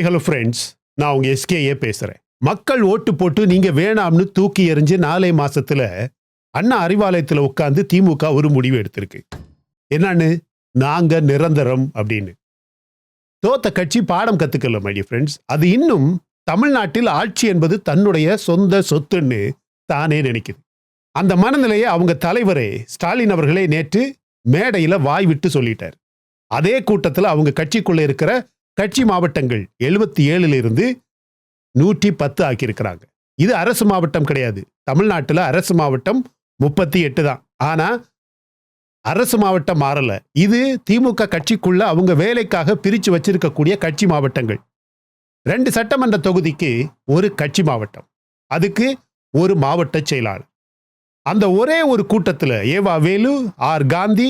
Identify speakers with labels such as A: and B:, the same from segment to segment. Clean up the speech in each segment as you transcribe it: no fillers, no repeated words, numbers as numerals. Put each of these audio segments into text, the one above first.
A: Hello friends, நான் உங்க SKA பேசுறேன். மக்கள் ஓட்டு போட்டு நீங்க வேணாம்னு தூக்கி எறிஞ்சு 4 மாசத்துல அண்ணா அறிவாலயத்துல உட்கார்ந்து திமுக ஒரு முடிவு எடுத்திருக்கு. என்னன்னு, நாங்க நிரந்தரம் அப்படின்னு. தோத்த கட்சி பாடம் கத்துக்கல மை டியர் ஃப்ரெண்ட்ஸ். அது இன்னும் தமிழ்நாட்டில் ஆட்சி என்பது தன்னுடைய சொந்த சொத்துன்னு தானே நினைக்குது. அந்த மனநிலையை அவங்க தலைவரே ஸ்டாலின் அவர்களே நேற்று மேடையில வாய் விட்டு சொல்லிட்டார். அதே கூட்டத்தில் அவங்க கட்சிக்குள்ள இருக்கிற கட்சி மாவட்டங்கள் 77 இருந்து 110 ஆக்கியிருக்கிறாங்க. இது அரசு மாவட்டம் கிடையாது. தமிழ்நாட்டில் அரசு மாவட்டம் 38 தான். ஆனா அரசு மாவட்டம் மாறல. இது திமுக கட்சிக்குள்ள அவங்க வேலைக்காக பிரிச்சு வச்சிருக்கக்கூடிய கட்சி மாவட்டங்கள். 2 சட்டமன்ற தொகுதிக்கு ஒரு கட்சி மாவட்டம், அதுக்கு ஒரு மாவட்ட செயலாளர். அந்த ஒரே ஒரு கூட்டத்தில் ஏவா வேலு, ஆர் காந்தி,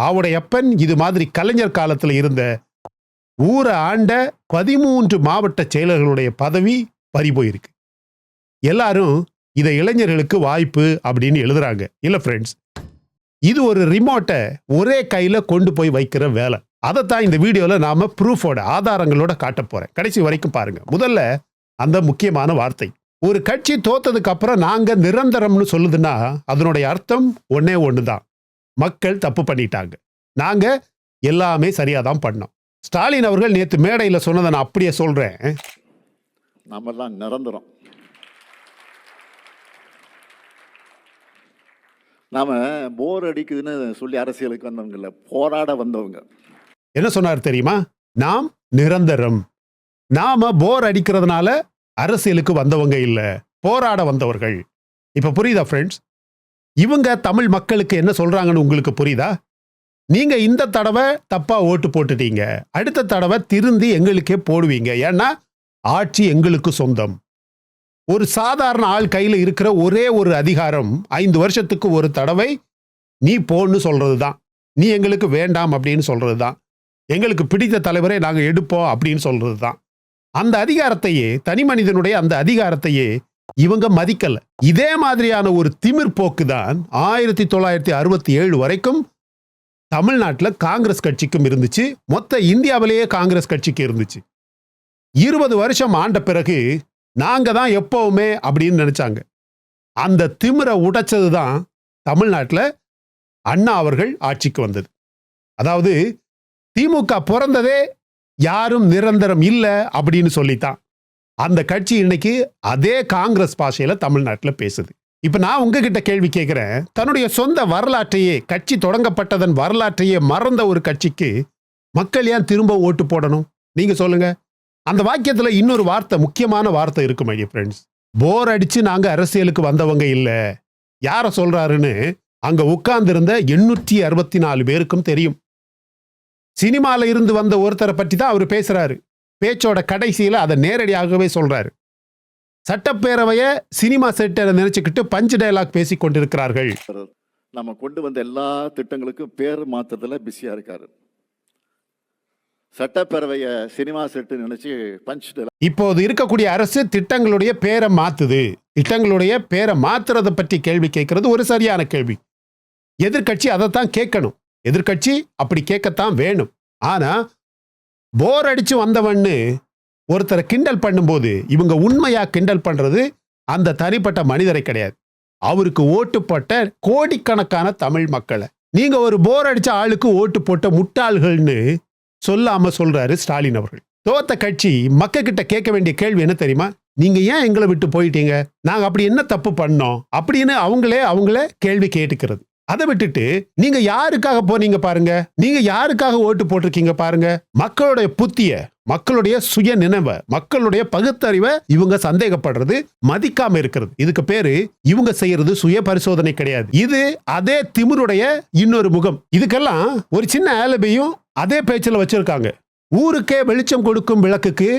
A: ஆவுடையப்பன், இது மாதிரி கலைஞர் காலத்தில் இருந்த ஊரை ஆண்ட 13 மாவட்ட செயலர்களுடைய பதவி பறிபோயிருக்கு. எல்லாரும் இதை இளைஞர்களுக்கு வாய்ப்பு அப்படின்னு எழுதுறாங்க. இல்ல ஃப்ரெண்ட்ஸ், இது ஒரு ரிமோட்டை ஒரே கையில கொண்டு போய் வைக்கிற வேலை. அதைத்தான் இந்த வீடியோல நாம ப்ரூஃபோட ஆதாரங்களோட காட்ட போறேன். கடைசி வரைக்கும் பாருங்க. முதல்ல அந்த முக்கியமான வார்த்தை. ஒரு கட்சி தோத்ததுக்கு அப்புறம் நாங்க நிரந்தரம்னு சொல்லுதுன்னா அதனுடைய அர்த்தம் ஒன்னே ஒண்ணுதான், மக்கள் தப்பு பண்ணிட்டாங்க, நாங்க எல்லாமே சரியாதான் பண்ணோம். ஸ்டாலின் அவர்கள் நேற்று மேடையில் சொன்னதை நான் அப்படியே சொல்றேன்.
B: நாமெல்லாம் நிரந்தரம். நாம போர் அடிக்குதுன்னு சொல்லி அரசியலுக்கு வந்தவங்க இல்ல, போராட வந்தவங்க.
A: என்ன சொன்னார் தெரியுமா? நாம் நிரந்தரம். நாம போர் அடிக்கிறதுனால அரசியலுக்கு வந்தவங்க இல்ல, போராட வந்தவர்கள். இப்ப புரியுதா ஃப்ரெண்ட்ஸ்? இவங்க தமிழ் மக்களுக்கு என்ன சொல்றாங்கன்னு உங்களுக்கு புரியுதா? நீங்க இந்த தடவை தப்பா ஓட்டு போட்டுட்டீங்க, அடுத்த தடவை திருந்தி எங்களுக்கே போடுவீங்க, ஏன்னா ஆட்சி எங்களுக்கு சொந்தம். ஒரு சாதாரண ஆள் கையில் இருக்கிற ஒரே ஒரு அதிகாரம் 5 வருஷத்துக்கு ஒரு தடவை நீ போன்னு சொல்றது தான், நீ எங்களுக்கு வேண்டாம் அப்படின்னு சொல்றது தான், எங்களுக்கு பிடித்த தலைவரை நாங்க எடுப்போம் அப்படின்னு சொல்றது தான். அந்த அதிகாரத்தையே, தனி மனிதனுடைய அந்த அதிகாரத்தையே இவங்க மதிக்கல. இதே மாதிரியான ஒரு திமிர் போக்கு தான் 1967 வரைக்கும் தமிழ்நாட்டில் காங்கிரஸ் கட்சிக்கும் இருந்துச்சு, மொத்த இந்தியாவிலேயே காங்கிரஸ் கட்சிக்கு இருந்துச்சு. 20 வருஷம் ஆண்ட பிறகு நாங்க தான் எப்பவுமே அப்படின்னு நினைச்சாங்க. அந்த திமிரை உடைச்சது தான் தமிழ்நாட்டில் அண்ணா அவர்கள் ஆட்சிக்கு வந்தது. அதாவது திமுக பிறந்ததே யாரும் நிரந்தரம் இல்லை அப்படின்னு சொல்லித்தான். அந்த கட்சி இன்னைக்கு அதே காங்கிரஸ் பாஷையில தமிழ்நாட்டில் பேசுது. இப்ப நான் உங்ககிட்ட கேள்வி கேட்கிறேன். தன்னுடைய சொந்த வரலாற்றையே, கட்சி தொடங்கப்பட்டதன் வரலாற்றையே மறந்த ஒரு கட்சிக்கு மக்கள் ஏன் திரும்ப ஓட்டு போடணும்? நீங்க சொல்லுங்க. அந்த வாக்கியத்துல இன்னொரு வார்த்தை, முக்கியமான வார்த்தை இருக்கு மை டியர் ஃப்ரெண்ட்ஸ். போர் அடிச்சு நாங்க அரசியலுக்கு வந்தவங்க இல்ல. யார சொல்றாருன்னு அங்க உட்கார்ந்து இருந்த 864 பேருக்கும் தெரியும். சினிமால இருந்து வந்த ஒருத்தரை பற்றி தான் அவர் பேசுறாரு. பேச்சோட கடைசியில அதை நேரடியாகவே சொல்றாரு. சட்டப்பேரவைய சினிமா செட்டை நினைச்சுக்கிட்டு பஞ்ச் டயலாக் பேசி கொண்டிருக்கிறார்கள்.
B: நம்ம கொண்டு வந்த எல்லா திட்டங்களுக்கும் பேர் மாத்திரத்துல பிஸியா இருக்காரு. சட்டப்பேரவைய சினிமா செட்டு நினைச்சு பஞ்ச் டயலாக்.
A: இப்போது இருக்கக்கூடிய அரசு திட்டங்களுடைய பேரை மாத்துது. திட்டங்களுடைய பேரை மாத்துறதை பற்றி கேள்வி கேட்கறது ஒரு சரியான கேள்வி. எதிர்கட்சி அதைத்தான் கேட்கணும். எதிர்கட்சி அப்படி கேட்கத்தான் வேணும். ஆனா போர் அடிச்சு வந்தவன்னு ஒருத்தரை கிண்டல் பண்ணும்போது இவங்க உண்மையா கிண்டல் பண்றது அந்த தனிப்பட்ட மனிதரை கிடையாது, அவருக்கு ஓட்டு போட்ட கோடிக்கணக்கான தமிழ் மக்களை. நீங்க ஒரு போர் அடிச்ச ஆளுக்கு ஓட்டு போட்ட முட்டாள்கள்னு சொல்லாம சொல்றாரு ஸ்டாலின் அவர்கள். தோத்த கட்சி மக்கள் கிட்ட கேட்க வேண்டிய கேள்வி என்ன தெரியுமா? நீங்க ஏன் எங்களை விட்டு போயிட்டீங்க, நாங்க அப்படி என்ன தப்பு பண்ணோம் அப்படின்னு அவங்களே கேள்வி கேட்டுக்கிறது. அதை விட்டுட்டு நீங்க யாருக்காக போனீங்க பாருங்க, நீங்க யாருக்காக ஓட்டு போட்டிருக்கீங்க பாருங்க. மக்களுடைய புத்திய, மக்களுடைய சுய நினைவை, மக்களுடைய பகுத்தறிவை இவங்க சந்தேகப்படுறது, மதிக்காம இருக்கிறது. இதுக்கு பேரு இவங்க செய்யறது சுய பரிசோதனை கிடையாது. இது அதே திமிருடைய இன்னொரு முகம். இதுக்கெல்லாம் ஒரு சின்ன ஆலபியும் அதே பேச்சில் வச்சிருக்காங்க. ஊருக்கே வெளிச்சம் கொடுக்கும் விளக்குக்கு.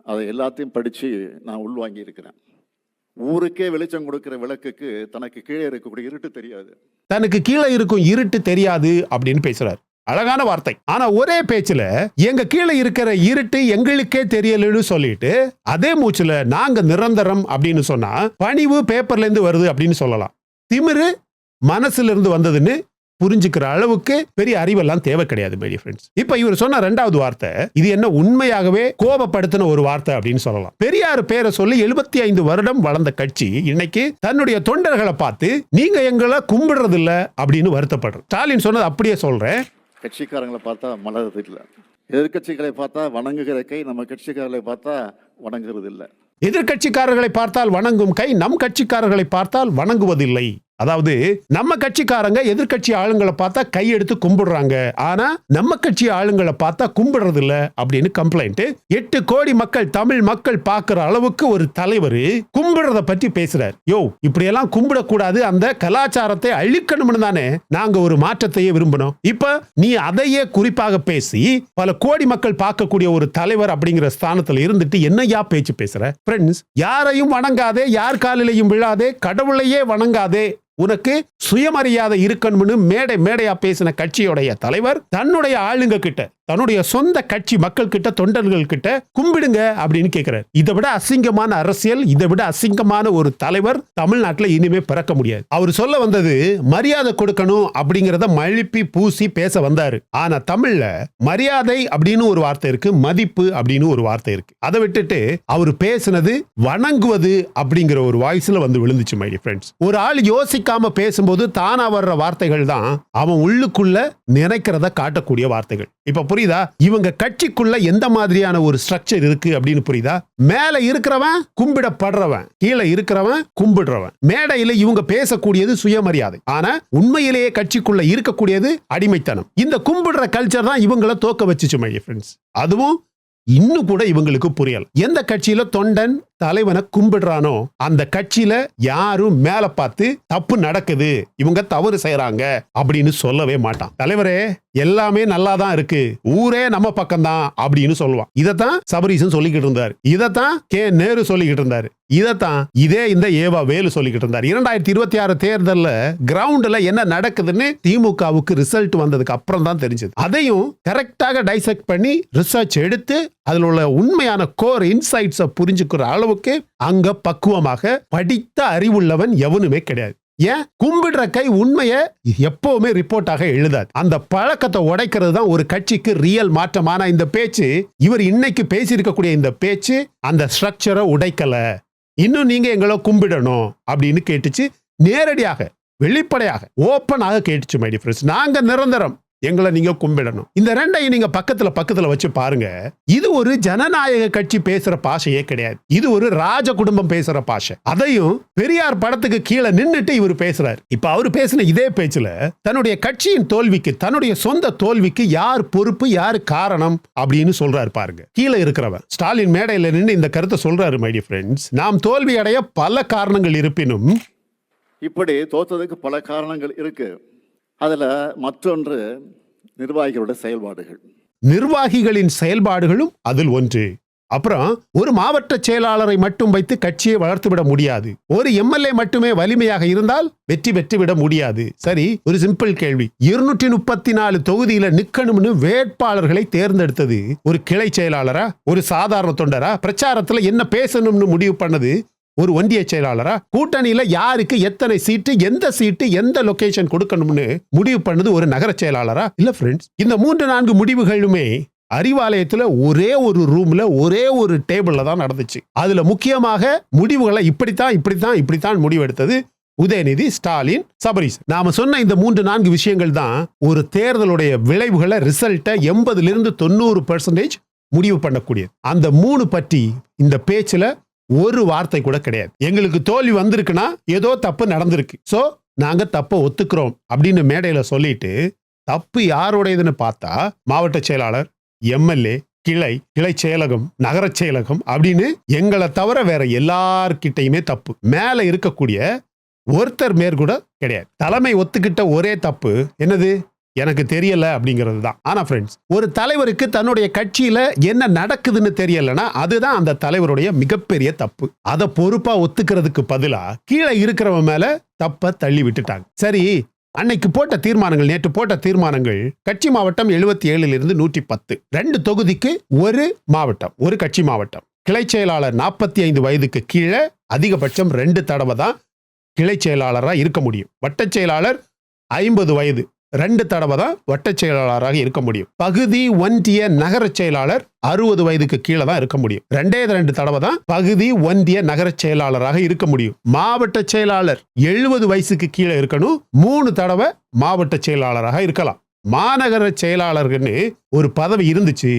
B: அதை எல்லாத்தையும் படிச்சு நான் உள்வாங்கி இருக்கிறேன். ஊருக்கே வெளிச்சம் கொடுக்கிற விளக்குக்கு தனக்கு கீழே இருக்கக்கூடிய இருட்டு தெரியாது,
A: தனக்கு கீழே இருக்கும் இருட்டு தெரியாது அப்படின்னு பேசுறாரு. அழகான வார்த்தை. ஆனா ஒரே பேச்சுல எங்க கீழே இருக்கிற இருட்டு எங்களுக்கே தெரியலன்னு சொல்லிட்டு அதே மூச்சுல நாங்க நிரந்தரம் அப்படின்னு சொன்னா பணிவு பேப்பர்ல இருந்து வருது அப்படின்னு சொல்லலாம். திமிரு மனசுல இருந்து வந்ததுன்னு புரிஞ்சுக்கிற அளவுக்கு பெரிய அறிவெல்லாம் தேவை கிடையாது மை டியர் ஃப்ரெண்ட்ஸ். இப்ப இவர் சொன்ன இரண்டாவது வார்த்தை, இது என்ன உண்மையாகவே கோபப்படுத்தின ஒரு வார்த்தை அப்படின்னு சொல்லலாம். பெரியார் பேரை சொல்லி 75 வருடம் வளர்ந்த கட்சி இன்னைக்கு தன்னுடைய தொண்டர்களை பார்த்து நீங்க எங்களை கும்பிடுறது இல்ல அப்படின்னு வருத்தப்படுற. ஸ்டாலின் சொன்னது அப்படியே சொல்றேன்.
B: கட்சிக்காரங்களை பார்த்தா மலர்றது இல்லை, எதிர்கட்சிகளை பார்த்தா வணங்குகிற கை நம்ம கட்சிக்காரர்களை பார்த்தா வணங்குறது இல்லை.
A: எதிர்கட்சிக்காரர்களை பார்த்தால் வணங்கும் கை நம் கட்சிக்காரர்களை பார்த்தால் வணங்குவதில்லை. அதாவது நம்ம கட்சிக்காரங்க எதிர்கட்சி ஆளுங்களை பார்த்தா கையெடுத்து கும்பிடுறாங்க, ஆனா நம்ம கட்சி ஆளுங்களை பார்த்தா கும்பிடுறது இல்ல அப்படின்னு கம்ப்ளைண்ட். 8 கோடி மக்கள், தமிழ் மக்கள் பார்க்கிற அளவுக்கு ஒரு தலைவர் கும்பிடுறத பற்றி பேசுறார். யோ, இப்படியெல்லாம் கும்பிடக்கூடாது, அந்த கலாச்சாரத்தை அழிக்கணும்னு தானே நாங்க ஒரு மாற்றத்தையே விரும்பணும். இப்ப நீ அதையே குறிப்பாக பேசி பல கோடி மக்கள் பார்க்கக்கூடிய ஒரு தலைவர் அப்படிங்கிற ஸ்தானத்துல இருந்துட்டு என்னையா பேச்சு பேசுற? ஃப்ரெண்ட்ஸ், யாரையும் வணங்காதே, யார் காலிலையும் விழாதே, கடவுளையே வணங்காதே, உனக்கு சுயமரியாதை இருக்கணும்னு மேடையா பேசின கட்சியுடைய தலைவர் தன்னுடைய ஆளுங்க கிட்ட, தன்னுடைய சொந்த கட்சி மக்கள் கிட்ட, தொண்டர்கள் கிட்ட கும்பிடுங்க அப்படின்னு கேட்கிறார். இதை விட அசிங்கமான அரசியல், இதை விட அசிங்கமான ஒரு தலைவர் தமிழ்நாட்டில் இனிமே பிறக்க முடியாது. அவர் சொல்ல வந்தது மரியாதை கொடுக்கணும் அப்படிங்கறத மழுப்பி பூசி பேச வந்தாரு. ஆனா தமிழ்ல மரியாதை அப்படின்னு ஒரு வார்த்தை இருக்கு, மதிப்பு அப்படின்னு ஒரு வார்த்தை இருக்கு. அதை விட்டுட்டு அவர் பேசினது வணங்குவது அப்படிங்கிற ஒரு வாய்ஸ்ல வந்து விழுந்துச்சு மை டியர் ஃப்ரெண்ட்ஸ். ஒரு ஆள் யோசிக்காம பேசும்போது தானா வர்ற வார்த்தைகள் தான் அவன் உள்ளுக்குள்ள நினைக்கிறத காட்டக்கூடிய வார்த்தைகள். இப்ப புரியுதா? இவங்க கட்சிக்குள்ள எந்த மாதிரியான ஒரு ஸ்ட்ரக்சர் இருக்கு அப்படின்னு புரியுதா? மேல இருக்கிறவன் கும்பிடப்படுறவன், கீழே இருக்கிறவன் கும்பிடுறவன். மேடையில இவங்க பேசக்கூடியது சுயமரியாதை, ஆனா உண்மையிலேயே கட்சிக்குள்ள இருக்கக்கூடியது அடிமைத்தனம். இந்த கும்பிடுற கல்ச்சர் தான் இவங்களை தோக்க வச்சுச்சு மை டியர் ஃப்ரெண்ட்ஸ். அதுவும் இன்னும் கூட இவங்களுக்கு புரியல. எந்த கட்சியில தொண்டன் தலைவனை கும்பிடுறானோ அந்த கட்சியில யாரும் மேல பார்த்து தப்பு நடக்குது, இவங்க தவறு செய்யறாங்க அப்படின்னு சொல்லவே மாட்டான். தலைவரே எல்லாமே நல்லா தான் இருக்கு, ஊரே நம்ம பக்கம் தான் அப்படின்னு சொல்லுவான். இதத்தான் சபரீசன் சொல்லிக்கிட்டு இருந்தாரு, இதத்தான் கே நேரு சொல்லிக்கிட்டு இருந்தாரு, இதத்தான் இந்த ஏவா வேலு சொல்லிக்கிட்டு இருந்தாரு. 2026 தேர்தல்ல கிரவுண்ட்ல என்ன நடக்குதுன்னு திமுகவுக்கு ரிசல்ட் வந்ததுக்கு அப்புறம் தான் தெரிஞ்சது. அதையும் கரெக்டாக டைசெக்ட் பண்ணி ரிசர்ச் எடுத்து அதில் உள்ள உண்மையான கோர் இன்சைட்ஸை புரிஞ்சுக்கிற அளவுக்கு அங்க பக்குவமாக படித்த அறிவுள்ளவன் எவனுமே கிடையாது. ஏன்? கும்பிடுற கை உண்மையை எப்பவுமே ரிப்போர்ட்டாக எழுதாது. அந்த பழக்கத்தை உடைக்கிறது தான் ஒரு கட்சிக்கு ரியல் மாற்றமான இந்த பேச்சு. இவர் இன்னைக்கு பேசியிருக்கக்கூடிய இந்த பேச்சு அந்த ஸ்ட்ரக்சரை உடைக்கல. இன்னும் நீங்க எங்களை கும்பிடணும் அப்படின்னு கேட்டுச்சு. நேரடியாக, வெளிப்படையாக, ஓப்பனாக கேட்டுச்சு மை டியர் ஃப்ரெண்ட்ஸ். நாங்க நிரந்தரம், எங்களை நீங்க கும்பிடணும். இந்த ரெண்டையும் நீங்க பக்கத்துல வச்சு பாருங்க. இது ஒரு ஜனநாயக கட்சி பேசுற பாஷையே கிடையாது, இது ஒரு ராஜ குடும்பம் பேசுற பாஷை. அதையும் பெரியார் படத்துக்கு கீழே நின்னுட்டு இவர் பேசுறாரு. இப்ப அவர் பேசின இதே பேச்சுல தன்னுடைய கட்சியின் தோல்விக்கு, தன்னுடைய சொந்த தோல்விக்கு யார் பொறுப்பு, யார் காரணம் அப்படின்னு சொல்றாரு பாருங்க. கீழே இருக்கிறவன் ஸ்டாலின் மேடையில நின்று இந்த கருத்தை சொல்றாரு. மை டியர் ஃப்ரெண்ட்ஸ், நாம் தோல்வி அடைய பல காரணங்கள் இருப்பினும்,
B: இப்படி தோத்ததுக்கு பல காரணங்கள் இருக்கு. அதுல மற்றொன்று நிர்வாகிகளோட செயல்பாடுகள்,
A: நிர்வாகிகளின் செயல்பாடுகளும் அதில் ஒன்று. அப்புறம் ஒரு மாவட்ட செயலாளரை மட்டும் வைத்து கட்சியை வளர்த்துவிட முடியாது. ஒரு எம்எல்ஏ மட்டுமே வலிமையாக இருந்தால் வெற்றி பெற்றுவிட முடியாது. சரி, ஒரு சிம்பிள் கேள்வி, 234 தொகுதியில நிக்கணும்னு வேட்பாளர்களை தேர்ந்தெடுத்தது ஒரு கிளை செயலாளரா, ஒரு சாதாரண தொண்டரா? பிரச்சாரத்துல என்ன பேசணும்னு முடிவு பண்ணது ஒரு ஒன்றிய செயலாளரா? கூட்டணியில யாருக்கு எத்தனை சீட்டு, எந்த சீட்டு, எந்த லொகேஷன் கொடுக்கணும்னு முடிவு பண்ணது ஒரு நகர செயலாளரா? இல்ல ஃப்ரெண்ட்ஸ், இந்த 3-4 முடிவுகளுமே அறிவாலயத்துல ஒரே ஒரு ரூம்ல ஒரே ஒரு டேபிள்ல தான் நடந்துச்சு. அதுல முக்கியமாக முடிவுகளை இப்படித்தான் முடிவெடுத்தது உதயநிதி, ஸ்டாலின், சபரீசன். நாம சொன்ன இந்த 3-4 விஷயங்கள் தான் ஒரு தேர்தலுடைய விளைவுகளை, ரிசல்ட்டை 80-90% முடிவு பண்ணக்கூடியது. அந்த 3 பற்றி இந்த பேச்சுல ஒரு வார்த்தை கூட கிடையாது. எங்களுக்கு தோல்வி வந்திருக்குன்னா ஏதோ தப்பு நடந்திருக்கு, சோ நாங்க தப்ப ஒத்துக்கிறோம் அப்படின்னு மேடையில சொல்லிட்டு, தப்பு யாருடையதுன்னு பார்த்தா மாவட்ட செயலாளர், எம்எல்ஏ, கிளை செயலகம், நகர செயலகம் அப்படின்னு எங்களை தவிர வேற எல்லார்கிட்டையுமே தப்பு. மேல இருக்கக்கூடிய ஒருத்தர் மேற்கூட கிடையாது. தலைமை ஒத்துக்கிட்ட ஒரே தப்பு என்னது? எனக்கு தெரியல அப்படிங்கிறது தான். ஆனா ஃப்ரெண்ட்ஸ், ஒரு தலைவருக்கு தன்னுடைய கட்சியில என்ன நடக்குதுன்னு தெரியலன்னா அதுதான் அந்த தலைவருடைய மிகப்பெரிய தப்பு. அதை பொறுப்பா ஒத்துக்கிறதுக்கு பதிலா கீழே இருக்கிறவன் மேல தப்ப தள்ளி விட்டுட்டாங்க. சரி, அன்னைக்கு போட்ட தீர்மானங்கள், நேற்று போட்ட தீர்மானங்கள், கட்சி மாவட்டம் 77 110, 2 தொகுதிக்கு ஒரு மாவட்டம், ஒரு கட்சி மாவட்டம். கிளை செயலாளர் 45 வயதுக்கு கீழே அதிகபட்சம் 2 தடவை தான் கிளை செயலாளரா இருக்க முடியும். வட்ட செயலாளர் 50 வயது, 2 தடவை தான் வட்டச் செயலாளராக இருக்க முடியும். பகுதி ஒன்றிய நகரச் செயலாளர் 60 வயதுக்கு கீழே தான் இருக்க முடியும். 2 தடவை தான் பகுதி ஒன்றிய நகரச் செயலாளராக இருக்க முடியும். மாவட்ட செயலாளர் 70 வயசுக்கு கீழே இருக்கணும். 3 தடவை மாவட்ட செயலாளராக இருக்கலாம். மாநகர செயலாளர்னு ஒரு பதவி இருந்துச்சு.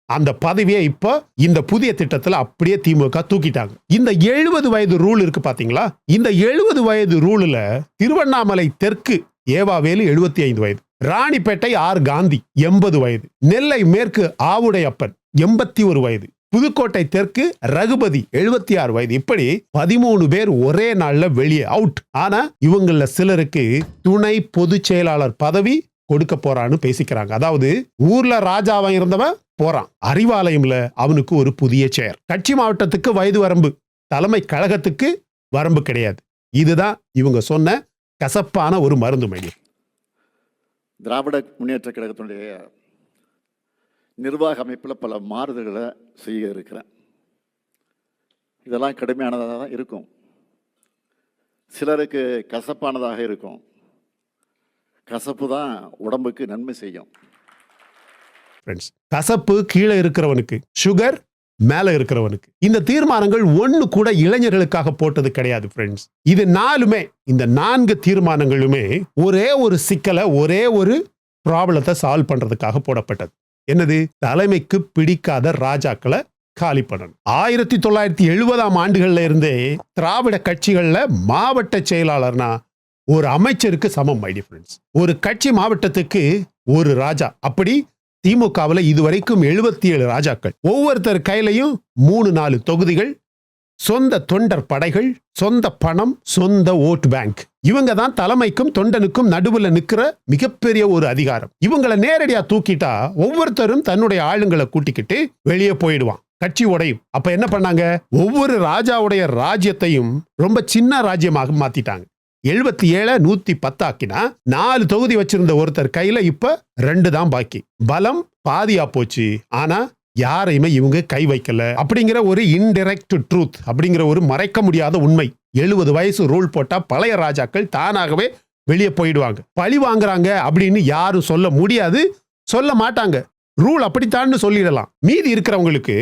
A: அந்த பதவியை இப்ப இந்த புதிய திட்டத்துல அப்படியே திமுக தூக்கிட்டாங்க. இந்த 70 வயது ரூல் இருக்கு பாத்தீங்களா? இந்த 70 வயது ரூல்ல திருவண்ணாமலை தெற்கு ஏவாவேலு 75 வயது, ராணிப்பேட்டை ஆர் காந்தி 80 வயது, நெல்லை மேற்கு ஆவுடையப்பன் 81 வயது, புதுக்கோட்டை தெற்கு ரகுபதி 76 வயது. இப்படி 13 பேர் ஒரே நாள்ல வெளியே அவுட். ஆனா இவங்கள சிலருக்கு துணை பொதுச் செயலாளர் பதவி கொடுக்க போறான்னு பேசிக்கிறாங்க. அதாவது ஊர்ல ராஜாவா இருந்தவன் போறான், அறிவாலயம்ல அவனுக்கு ஒரு புதிய செயர். கட்சி மாவட்டத்துக்கு வயது வரம்பு, தலைமை கழகத்துக்கு வரம்பு கிடையாது. இதுதான் இவங்க சொன்ன கசப்பான ஒரு மருந்து மையம்.
B: திராவிட முன்னேற்ற கழகத்தினுடைய நிர்வாக அமைப்பில் பல மாறுதல்களை செய்ய இருக்கிறேன். இதெல்லாம் கடுமையானதாக தான் இருக்கும், சிலருக்கு கசப்பானதாக இருக்கும். கசப்பு தான் உடம்புக்கு நன்மை செய்யும்.
A: கசப்பு கீழே இருக்கிறவனுக்கு, சுகர் மேல இருக்கிறவனுக்கு. இந்த தீர்மானங்கள் ஒண்ணு கூட இளைஞர்களுக்காக போட்டது கிடையாது ஃப்ரெண்ட்ஸ். இது நாலுமே, இந்த 4 தீர்மானங்களுமே ஒரே ஒரு சிக்கலை, ஒரே ஒரு ப்ராப்ளத்தை சால்வ் பண்றதுக்காக போடப்பட்டது. என்னது? தலைமைக்கு பிடிக்காத ராஜாக்களை காலி பண்ணணும். 1970ஆம் ஆண்டுகள்ல இருந்தே திராவிட கட்சிகள்ல மாவட்ட செயலாளர்னா ஒரு அமைச்சருக்கு சமம். மை டியர் ஃப்ரெண்ட்ஸ், ஒரு கட்சி மாவட்டத்துக்கு ஒரு ராஜா. அப்படி திமுகவில் இதுவரைக்கும் 77 ராஜாக்கள், ஒவ்வொருத்தர் கையிலையும் 3-4 தொகுதிகள், சொந்த தொண்டர் படைகள், சொந்த பணம், சொந்த ஓட் பேங்க். இவங்க தான் தலைமைக்கும் தொண்டனுக்கும் நடுவுல நிக்கிற மிகப்பெரிய ஒரு அதிகாரம். இவங்களை நேரடியா தூக்கிட்டா ஒவ்வொருத்தரும் தன்னுடைய ஆளுங்களை கூட்டிக்கிட்டு வெளியே போயிடுவான், கட்சி உடையும். அப்ப என்ன பண்ணாங்க? ஒவ்வொரு ராஜாவுடைய ராஜ்யத்தையும் ரொம்ப சின்ன ராஜ்யமாக மாத்திட்டாங்க. 77 110 ஆக்கினா 4 தொகுதி வச்சிருந்த ஒருத்தர் கையில இப்ப 2 தான் பாக்கி. பலம் பாதியா போச்சு. ஆனா யாரையுமே இவங்க கை வைக்கல. அப்படிங்கிற ஒரு இன்டைரக்ட் ட்ரூத், அப்படிங்கிற ஒரு மறைக்க முடியாத உண்மை. 70 வயசு ரூல் போட்டா பழைய ராஜாக்கள் தானாகவே வெளியே போயிடுவாங்க. பழி வாங்குறாங்க அப்படின்னு யாரும் சொல்ல முடியாது, சொல்ல மாட்டாங்க. ரூல் அப்படித்தான்னு சொல்லிடலாம். மீதி இருக்கிறவங்களுக்கு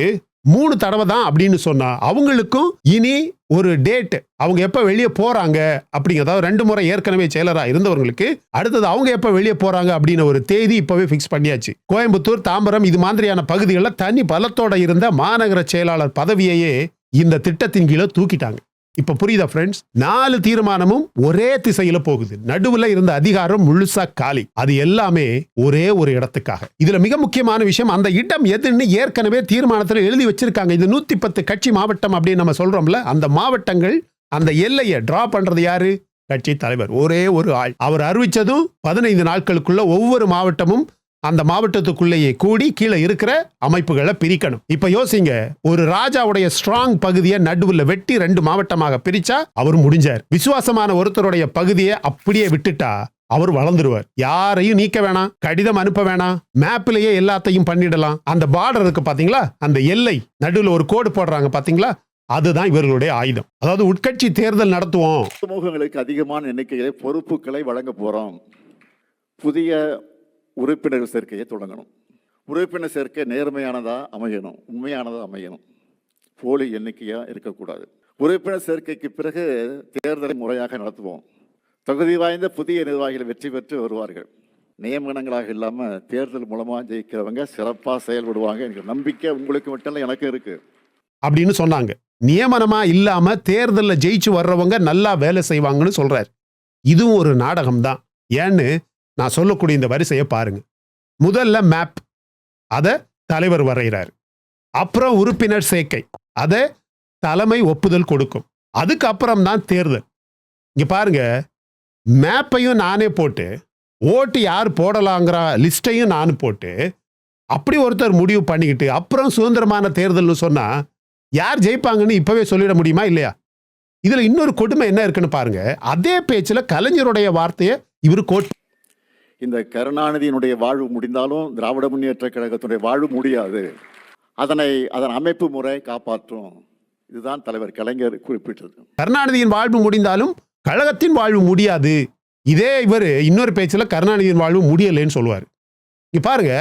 A: 3 தடவை தான் அப்படின்னு சொன்னா அவங்களுக்கும் இனி ஒரு டேட், அவங்க எப்ப வெளியே போறாங்க அப்படிங்கிறத, 2 முறை ஏற்கனவே செயலரா இருந்தவர்களுக்கு அடுத்தது அவங்க எப்ப வெளியே போறாங்க அப்படின்னு ஒரு தேதி இப்பவே பிக்ஸ் பண்ணியாச்சு. கோயம்புத்தூர், தாம்பரம் இது மாதிரியான பகுதிகளில் தனி பலத்தோட இருந்த மாநகர செயலாளர் பதவியையே இந்த திட்டத்தின் கீழே தூக்கிட்டாங்க. இப்ப புரியுதா ஃப்ரெண்ட்ஸ்? 4 தீர்மானமும் ஒரே திசையில போகுது. நடுவுல இருந்த அதிகாரம் முழுசா காலி. அது எல்லாமே ஒரே ஒரு இடத்துக்காக. இதுல மிக முக்கியமான விஷயம், அந்த இடம் எதுன்னு ஏற்கனவே தீர்மானத்துல எழுதி வச்சிருக்காங்க. இது 110 கட்சி மாவட்டம் அப்படின்னு நம்ம சொல்றோம்ல, அந்த மாவட்டங்கள், அந்த எல்லையை டிரா பண்றது யாரு? கட்சி தலைவர், ஒரே ஒரு ஆள். அவர் அறிவிச்சதும் 15 நாட்களுக்குள்ள ஒவ்வொரு மாவட்டமும் அந்த மாவட்டத்துக்குள்ளேயே கூடி கீழே இருக்கிற அமைப்புகளை பிரிக்கணும். இப்ப யோசிங்க, ஒரு ராஜாவுடைய ஸ்ட்ராங் பகுதியை நடுவுல வெட்டி 2 மாவட்டமாக பிரிச்சா அவர் முடிஞ்சார். விசுவாசமான ஒருத்தருடைய பகுதியை அப்படியே விட்டுட்டா அவர் வளர்ந்துருவார். யாரையும் நீக்க வேணாம், கடிதம் அனுப்ப வேணாம், மேப்லயே எல்லாத்தையும் பண்ணிடலாம். அந்த பார்டர் இருக்கு பாத்தீங்களா, அந்த எல்லை நடுவுல ஒரு கோடு போடுறாங்க பாத்தீங்களா, அதுதான் இவர்களுடைய ஆயுதம். அதாவது உட்கட்சி தேர்தல் நடத்துவோம்,
B: சமூகங்களுக்கு அதிகமான எண்ணிக்கையிலே பொறுப்புகளை வழங்க போறோம். புதிய உறுப்பினர் சேர்க்கையை தொடங்கணும். உறுப்பினர் சேர்க்கை நேர்மையானதா அமையணும், உண்மையானதா அமையணும், போலி எண்ணிக்கையா இருக்கக்கூடாது. உறுப்பினர் சேர்க்கைக்கு பிறகு தேர்தலை முறையாக நடத்துவோம். தகுதி வாய்ந்த புதிய நிர்வாகிகள் வெற்றி பெற்று வருவார்கள். நியமனங்களாக இல்லாம தேர்தல் மூலமா ஜெயிக்கிறவங்க சிறப்பா செயல்படுவாங்க. எனக்கு நம்பிக்கை உங்களுக்கு மட்டும் இல்லை, எனக்கு இருக்கு
A: அப்படின்னு சொன்னாங்க. நியமனமா இல்லாம தேர்தலில் ஜெயிச்சு வர்றவங்க நல்லா வேலை செய்வாங்கன்னு சொல்றாரு. இதுவும் ஒரு நாடகம் தான். ஏன்னு நான் சொல்லக்கூடிய இந்த வரிசையை பாருங்க. முதல்ல மேப், அத தலைவர் வரைகிறார். அப்புறம் உறுப்பினர் சேர்க்கை, அத தலைமை ஒப்புதல் கொடுக்கும். அதுக்கப்புறம் தான் தேர்தல். இங்க பாருங்க, மேப்பையும் நானே போட்டு, ஓட்டு யார் போடலாங்கிற லிஸ்டையும் நான் போட்டு, அப்படி ஒருத்தர் முடிவு பண்ணிக்கிட்டு அப்புறம் சுதந்திரமான தேர்தல்னு சொன்னா யார் ஜெயிப்பாங்கன்னு இப்பவே சொல்லிட முடியுமா? இல்லையா? இதுல இன்னொரு கொடுமை என்ன இருக்குன்னு பாருங்க. அதே பேச்சுல கலைஞருடைய வார்த்தையை இவர் கோட்.
B: இந்த கருணாநிதியினுடைய வாழ்வு முடிந்தாலும் திராவிட முன்னேற்ற கழகத்தினுடைய வாழ்வு முடியாது. அதன் அமைப்பு முறை காப்பாற்றும். இதுதான் தலைவர் கலைஞர் குறிப்பிட்டது.
A: கருணாநிதியின் வாழ்வு முடிந்தாலும் கழகத்தின் வாழ்வு முடியாது இதே இவர் இன்னொரு பேச்சுல கருணாநிதியின் வாழ்வு முடியலைன்னு சொல்லுவார். இங்க பாருங்க,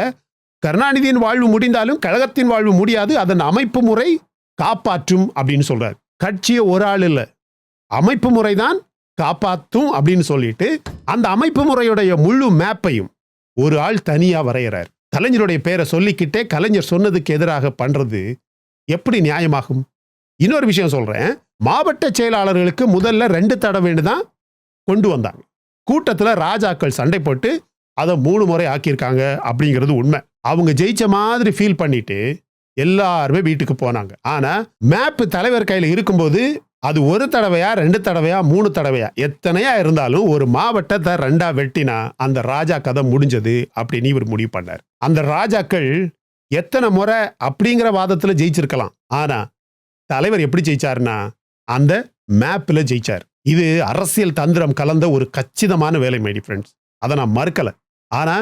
A: கருணாநிதியின் வாழ்வு முடிந்தாலும் கழகத்தின் வாழ்வு முடியாது, அதன் அமைப்பு முறை காப்பாற்றும் அப்படின்னு சொல்றாரு. கட்சியை ஒரு ஆள் இல்ல, அமைப்பு முறைதான் காப்பாற்றும் அப்படின்னு சொல்லிட்டு அந்த அமைப்பு முறையுடைய முழு மேப்பையும் ஒரு ஆள் தனியா வரைகிறார். கலைஞருடைய பேரை சொல்லிக்கிட்டே கலைஞர் சொன்னதுக்கு எதிராக பண்றது எப்படி நியாயமாகும்? இன்னொரு விஷயம் சொல்றேன், மாவட்ட செயலாளர்களுக்கு முதல்ல 2 தடவைன்னு தான் கொண்டு வந்தாங்க. கூட்டத்தில் ராஜாக்கள் சண்டை போட்டு அதை 3 முறை ஆக்கியிருக்காங்க அப்படிங்கிறது உண்மை. அவங்க ஜெயிச்ச மாதிரி ஃபீல் பண்ணிட்டு எல்லாருமே வீட்டுக்கு போனாங்க. ஆனா மேப் தலைவர் கையில இருக்கும்போது அது 1 தடவையா 2 தடவையா 3 தடவையா எத்தனையா இருந்தாலும் ஒரு மாவட்டத்தை 2ஆ வெட்டினா அந்த ராஜா கதை முடிஞ்சது அப்படின்னு இவர் முடிவு பண்ணார். அந்த ராஜாக்கள் எத்தனை முறை அப்படிங்கிற வாதத்துல ஜெயிச்சிருக்கலாம், ஆனா தலைவர் எப்படி ஜெயிச்சாருன்னா அந்த மேப்ல ஜெயிச்சார். இது அரசியல் தந்திரம் கலந்த ஒரு கச்சிதமான வேலை மை டியர் ஃப்ரெண்ட்ஸ், அதை நான் மறுக்கல. ஆனா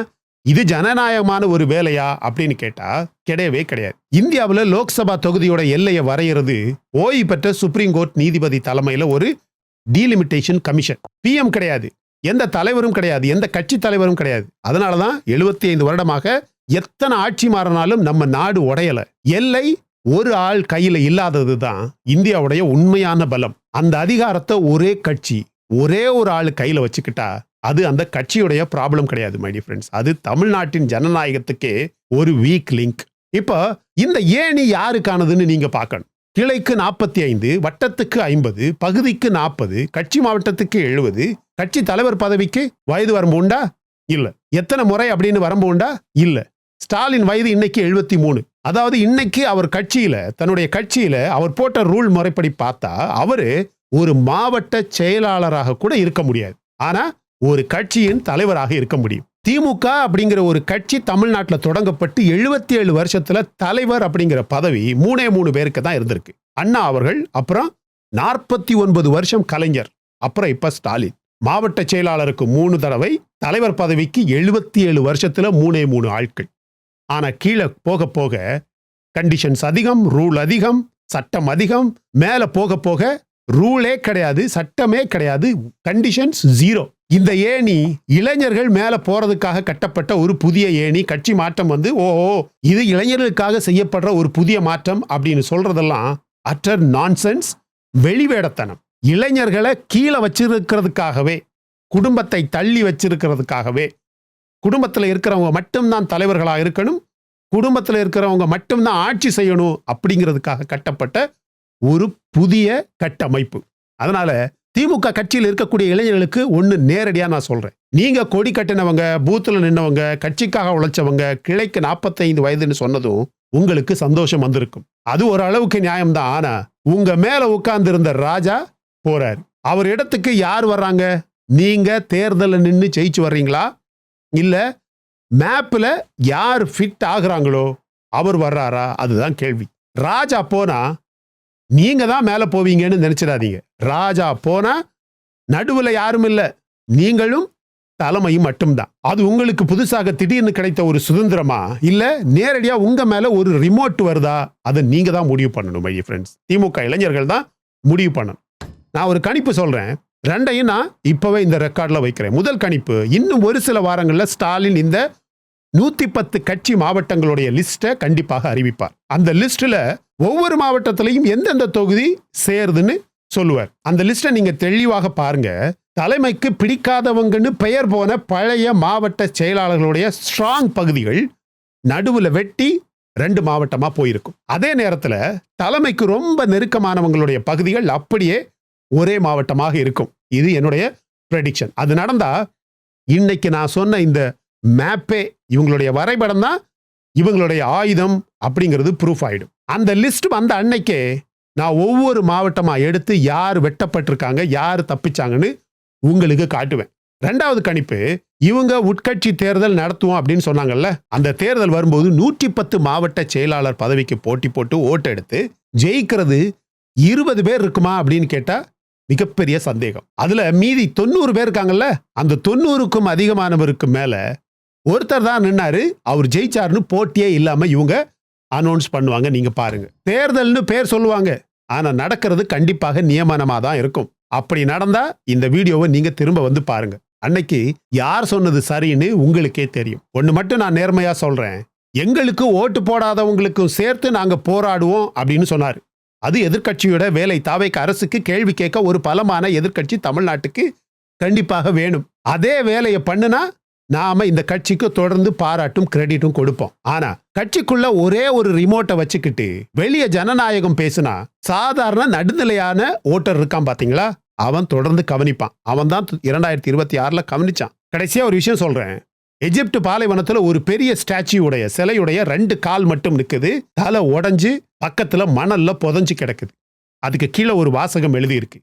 A: இது ஜனநாயகமான ஒரு வேலையா அப்படின்னு கேட்டா கிடையவே கிடையாது. இந்தியாவில் லோக்சபா தொகுதியோட எல்லையை வரைகிறது ஓய்வு பெற்ற சுப்ரீம் கோர்ட் நீதிபதி தலைமையில ஒரு டீலிமிட்டேஷன் கமிஷன். பிஎம் கிடையாது, எந்த தலைவரும் கிடையாது, எந்த கட்சி தலைவரும் கிடையாது. அதனாலதான் 75 வருடமாக எத்தனை ஆட்சி மாறினாலும் நம்ம நாடு உடையல. எல்லை ஒரு ஆள் கையில இல்லாதது தான் இந்தியாவுடைய உண்மையான பலம். அந்த அதிகாரத்தை ஒரே கட்சி ஒரே ஒரு ஆள் கையில வச்சுக்கிட்டா அது அந்த கட்சியுடைய ப்ராப்ளம் கிடையாது மை டியர் ஃப்ரெண்ட்ஸ். அது தமிழ்நாட்டின் ஜனநாயகத்துக்கே ஒரு வீக் லிங்க். இப்போ இந்த ஏணி யாருக்கானதுன்னு நீங்க பார்க்கணும். கிளைக்கு 45, வட்டத்துக்கு 50, பகுதிக்கு 40, கட்சி மாவட்டத்துக்கு 70, கட்சி தலைவர் பதவிக்கு வயது வரம்பு உண்டா? இல்ல. எத்தனை முறை அப்படின்னு வரம்பு உண்டா? இல்ல. ஸ்டாலின் வயது இன்னைக்கு 73. அதாவது இன்னைக்கு அவர் கட்சியில தன்னுடைய கட்சியில அவர் போட்ட ரூல் முறைப்படி பார்த்தா அவரு ஒரு மாவட்ட செயலாளராக கூட இருக்க முடியாது. ஆனா ஒரு கட்சியின் தலைவராக இருக்க முடியும். திமுக அப்படிங்கிற ஒரு கட்சி தமிழ்நாட்டில் தொடங்கப்பட்டு 77 வருஷத்துல தலைவர் அப்படிங்கிற பதவி 3 பேருக்கு தான் இருந்திருக்கு. அண்ணா அவர்கள், அப்புறம் 49 வருஷம் கலைஞர், அப்புறம் இப்ப ஸ்டாலின். மாவட்ட செயலாளருக்கு 3 தடவை, தலைவர் பதவிக்கு 77 வருஷத்துல 3 ஆட்கள். ஆனா கீழே போக போக கண்டிஷன்ஸ் அதிகம், ரூல் அதிகம், சட்டம் அதிகம். மேல போக போக ரூலே கிடையாது, சட்டமே கிடையாது, கண்டிஷன்ஸ் 0. இந்த ஏணி இளைஞர்கள் மேல போறதுக்காக கட்டப்பட்ட ஒரு புதிய ஏணி. கட்சி மாற்றம் வந்து இது இளைஞர்களுக்காக செய்யப்படுற ஒரு புதிய மாற்றம் அப்படின்னு சொல்றதெல்லாம் அட்டர் நான்சென்ஸ், வெளிவேடத்தனம். இளைஞர்களை கீழே வச்சிருக்கிறதுக்காகவே, குடும்பத்தை தள்ளி வச்சிருக்கிறதுக்காகவே, குடும்பத்தில் இருக்கிறவங்க மட்டும்தான் தலைவர்களாக இருக்கணும், குடும்பத்தில் இருக்கிறவங்க மட்டும்தான் ஆட்சி செய்யணும் அப்படிங்கிறதுக்காக கட்டப்பட்ட ஒரு புதிய கட்டமைப்பு. அதனால திமுக கட்சியில் இருக்கக்கூடிய இளைஞர்களுக்கு ஒன்று நேரடியா நான் சொல்றேன், நீங்க கொடி கட்டினவங்க, பூத்துல நின்னவங்க, கட்சிக்காக உழைச்சவங்க, கிளைக்கு 45 வயதுன்னு சொன்னதும் உங்களுக்கு சந்தோஷம் வந்திருக்கும். அது ஒரு அளவுக்கு நியாயம்தான். ஆனா உங்க மேல உட்கார்ந்து இருந்த ராஜா போறாரு. அவர் இடத்துக்கு யார் வர்றாங்க? நீங்க தேர்தலில் நின்று ஜெயிச்சு வர்றீங்களா, இல்ல மேப்ல யார் ஃபிட் ஆகுறாங்களோ அவர் வர்றாரா? அதுதான் கேள்வி. ராஜா போனா நீங்க தான் மேல போவீங்கன்னு நினைச்சிடாதீங்க. ராஜா போனா நடுவுல யாரும் இல்ல, நீங்களும் தலைமையும் மட்டும்தான். அது உங்களுக்கு புதுசாக திடீர்னு கிடைத்த ஒரு சுதந்திரமா, இல்ல நேரடியா உங்க மேல ஒரு ரிமோட் வருதா? அதை நீங்க தான் முடிவு பண்ணணும் மை ஃப்ரெண்ட்ஸ். திமுக இளைஞர்கள் தான் முடிவு பண்ணணும். நான் ஒரு கணிப்பு சொல்றேன், 2ஐயும் நான் இப்பவே இந்த ரெக்கார்ட்ல வைக்கிறேன். முதல் கணிப்பு, இன்னும் ஒரு சில வாரங்கள்ல ஸ்டாலின் இந்த 110 கட்சி மாவட்டங்களுடைய லிஸ்ட்டை கண்டிப்பாக அறிவிப்பார். அந்த லிஸ்ட்ல ஒவ்வொரு மாவட்டத்திலையும் எந்தெந்த தொகுதி சேருதுன்னு சொல்லுவார். அந்த லிஸ்ட்டை நீங்க தெளிவாக பாருங்க. தலைமைக்கு பிடிக்காதவங்கன்னு பெயர் போன பழைய மாவட்ட செயலாளர்களுடைய ஸ்ட்ராங் பகுதிகள் நடுவுல வெட்டி 2 மாவட்டமா போயிருக்கும். அதே நேரத்துல தலைமைக்கு ரொம்ப நெருக்கமானவங்களுடைய பகுதிகள் அப்படியே ஒரே மாவட்டமாக இருக்கும். இது என்னுடைய ப்ரெடிக்ஷன். அது நடந்தா இன்னைக்கு நான் சொன்ன இந்த மேப்பே, இவங்களுடைய வரைபடம் தான் இவங்களுடைய ஆயுதம் அப்படிங்கிறது ப்ரூஃப் ஆயிடும். அந்த லிஸ்ட் வந்த அன்னைக்கே நான் ஒவ்வொரு மாவட்டமா எடுத்து யார் வெட்டப்பட்டிருக்காங்க, யார் தப்பிச்சாங்கன்னு உங்களுக்கு காட்டுவேன். 2வது கணிப்பு, இவங்க உட்கட்சி தேர்தல் நடத்துவோம் அப்படின்னு சொன்னாங்கல்ல, அந்த தேர்தல் வரும்போது 110 மாவட்ட செயலாளர் பதவிக்கு போட்டி போட்டு ஓட்டு எடுத்து ஜெயிக்கிறது 20 பேர் இருக்குமா அப்படின்னு கேட்டா மிகப்பெரிய சந்தேகம். அதுல மீதி 90 பேர் இருக்காங்கல்ல, அந்த 90க்கும் அதிகமானவருக்கு மேல ஒருத்தர் தான் நின்னாரு, அவர் ஜெயிச்சாருன்னு போட்டியே இல்லாம இவங்க அனௌன்ஸ் பண்ணுவாங்க. நீங்க பாருங்க, தேர்தல்னு பேர் சொல்லுவாங்க, ஆனா நடக்கிறது கண்டிப்பாக நியமனமா தான் இருக்கும். அப்படி நடந்தா இந்த வீடியோவை நீங்க திரும்ப வந்து பாருங்க. அன்னைக்கு யார் சொன்னது சரின்னு உங்களுக்கே தெரியும். ஒண்ணு மட்டும் நான் நேர்மையா சொல்றேன், எங்களுக்கு ஓட்டு போடாதவங்களுக்கும் சேர்த்து நாங்க போராடுவோம் அப்படின்னு சொன்னாரு. அது எதிர்க்கட்சியோட வேலை. தாவேக அரசுக்கு கேள்வி கேட்க ஒரு பலமான எதிர்க்கட்சி தமிழ்நாட்டுக்கு கண்டிப்பாக வேணும். அதே வேலையை பண்ணுனா நாம இந்த கட்சிக்கு தொடர்ந்து பாராட்டும் கிரெடிட்டும் கொடுப்போம். ஆனா கட்சிக்குள்ள ஒரே ஒரு ரிமோட்டை வச்சுக்கிட்டு வெளிய ஜனநாயகம் பேசினா சாதாரண நடுநிலையான ஓட்டர் இருக்கான் பாத்தீங்களா, அவன் தொடர்ந்து கவனிப்பான். அவன் தான் 2026 கவனிச்சான். கடைசியா ஒரு விஷயம் சொல்றேன். எகிப்து பாலைவனத்துல ஒரு பெரிய ஸ்டாச்சுடைய சிலையுடைய 2 கால் மட்டும் நிக்குது. தலை உடைஞ்சு பக்கத்துல மணல்ல புதைஞ்சு கிடக்குது. அதுக்கு கீழே ஒரு வாசகம் எழுதி இருக்கு,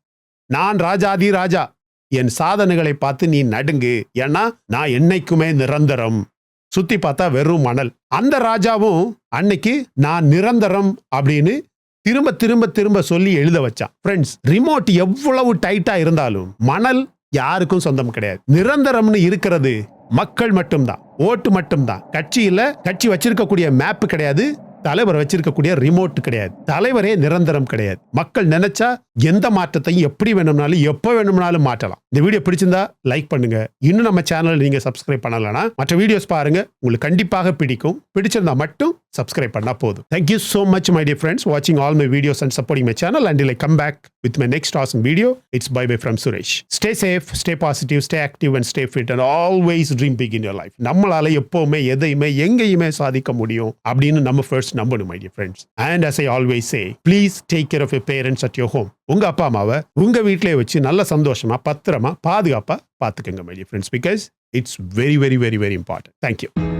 A: நான் ராஜாதி ராஜா, என் சாதனைகளை பார்த்து நீ நடுங்கு, ஏன்னா நான் என்னைக்குமே நிரந்தரம். சுத்தி பார்த்தா வெறும் மணல். அந்த ராஜாவும் அன்னைக்கு நான் நிரந்தரம் அப்படின்னு திரும்ப திரும்ப திரும்ப சொல்லி எழுத வச்சான். ஃப்ரெண்ட்ஸ், ரிமோட் எவ்வளவு டைட்டா இருந்தாலும் மணல் யாருக்கும் சொந்தம் கிடையாது. நிரந்தரம்னு இருக்கிறது மக்கள் மட்டும்தான், ஓட்டு மட்டும்தான். கட்சி வச்சிருக்கக்கூடிய மேப் கிடையாது, தலைவர் வச்சிருக்கக்கூடிய ரிமோட் கிடையாது. தலைவரே நிரந்தரம் கிடையாது. மக்கள் நினைச்சா எந்த மாற்றத்தையும் எப்படி வேணும்னாலும் எப்ப வேணும்னாலும் மாற்றலாம். இந்த வீடியோ பிடிச்சிருந்தா லைக் பண்ணுங்க. இன்னும் நம்ம சேனல் நீங்க சப்ஸ்கிரைப் பண்ணலனா மற்ற வீடியோஸ் பாருங்க, உங்களுக்கு கண்டிப்பாக பிடிக்கும். பிடிச்சிருந்தா மட்டும் சப்ஸ்கிரைப் பண்ணா போதும். Thank you so much my dear friends watching all my videos and supporting my channel. Until I come back with my next awesome video, it's bye bye from Suresh. Stay safe, stay positive, stay active and stay fit and always dream big in your life. நம்மளால எப்பவுமே எதையுமே எங்கேயுமே சாதிக்க முடியும் அப்படின்னு நம்ம first நம்பணும் my dear friends. And as I always say, please take care of your parents at your home. உங்க அப்பா அம்மாவை உங்க வீட்டிலே வச்சு நல்ல சந்தோஷமா பத்திரமா பாதுகாப்பா பாத்துக்கங்க my dear friends, because it's very very very very important. Thank you.